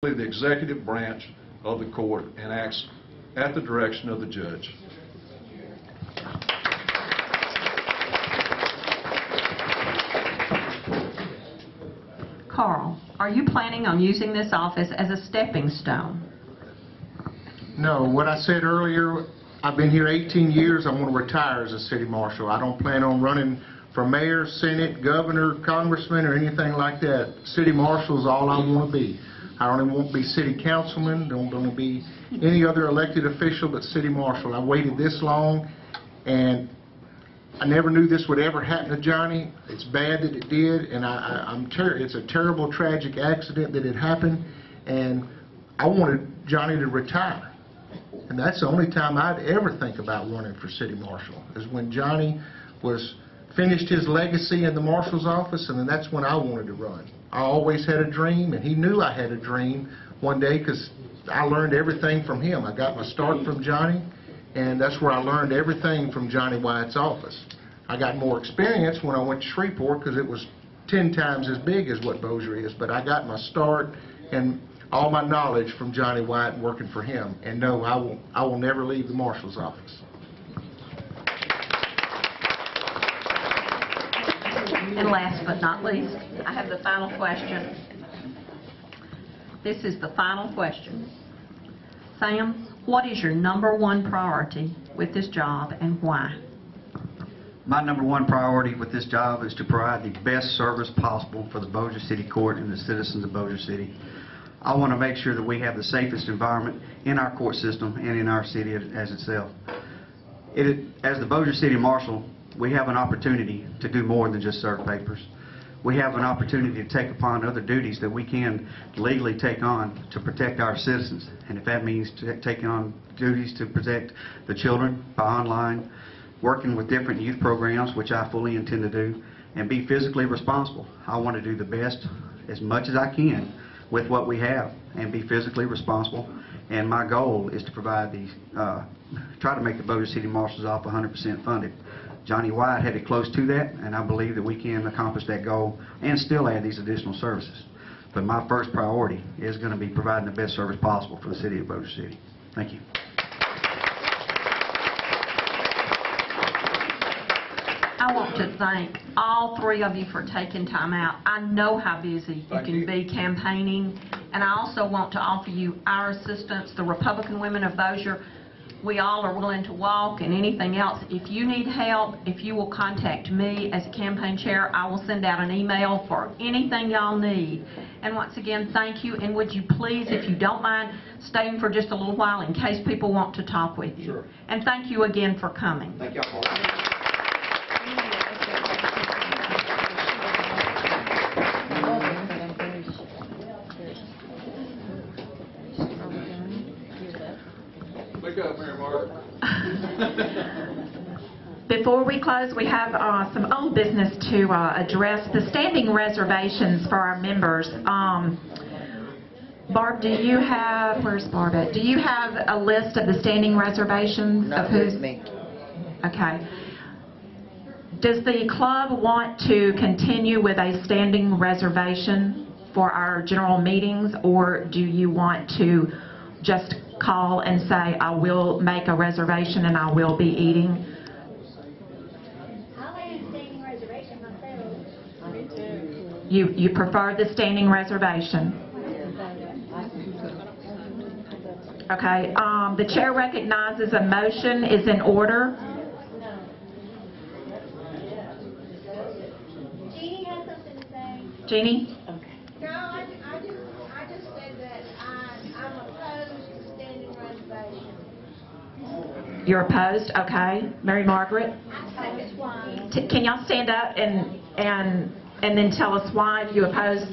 the executive branch of the court and acts at the direction of the judge. Carl, are you planning on using this office as a stepping stone? No, what I said earlier, I've been here 18 years. I'm going to retire as a city marshal. I don't plan on running for mayor, senate, governor, congressman, or anything like that. City marshal is all I want to be. I don't even want to be city councilman, don't want to be any other elected official but city marshal. I waited this long, and I never knew this would ever happen to Johnny. It's bad that it did, and it's a terrible, tragic accident that it happened, and I wanted Johnny to retire. And that's the only time I'd ever think about running for city marshal, is when Johnny finished his legacy in the marshal's office, and then that's when I wanted to run. I always had a dream, and he knew I had a dream one day because I learned everything from him. I got my start from Johnny, and that's where I learned everything from Johnny Wyatt's office. I got more experience when I went to Shreveport because it was 10 times as big as what Bossier is, but I got my start and all my knowledge from Johnny Wyatt working for him. And no, I will never leave the marshal's office. And last but not least, I have the final question. This is the final question. Sam, what is your #1 priority with this job and why? My #1 priority with this job is to provide the best service possible for the Bossier City Court and the citizens of Bossier City. I want to make sure that we have the safest environment in our court system and in our city as itself. As the Bossier City Marshal, we have an opportunity to do more than just serve papers. We have an opportunity to take upon other duties that we can legally take on to protect our citizens. And if that means taking on duties to protect the children by online, working with different youth programs, which I fully intend to do, and be physically responsible. I want to do the best as much as I can with what we have and be physically responsible. And my goal is to provide try to make the Bossier City Marshal's office 100% funded. Johnny Wyatt had it close to that, and I believe that we can accomplish that goal and still add these additional services. But my first priority is going to be providing the best service possible for the city of Bossier City. Thank you. I want to thank all 3 of you for taking time out. I know how busy you can be campaigning, and I also want to offer you our assistance, the Republican Women of Bossier. We all are willing to walk and anything else. If you need help, if you will contact me as a campaign chair, I will send out an email for anything y'all need. And once again, thank you, and would you please, if you don't mind, staying for just a little while in case people want to talk with you. Sure. And thank you again for coming. Thank y'all. Before we close, we have some old business to address. The standing reservations for our members. Barb, do you have, where's Barb at? Do you have a list of the standing reservations? Not with me. Okay. Does the club want to continue with a standing reservation for our general meetings, or do you want to just call and say, I will make a reservation and I will be eating? I'll have a standing reservation myself. Me too. You prefer the standing reservation? Okay. The chair recognizes a motion is in order. Jeannie has something to say. Jeannie? No, I just said that I'm opposed to standing reservation. You're opposed? Okay. Mary Margaret? I think it's why. Can y'all stand up and then tell us why you oppose?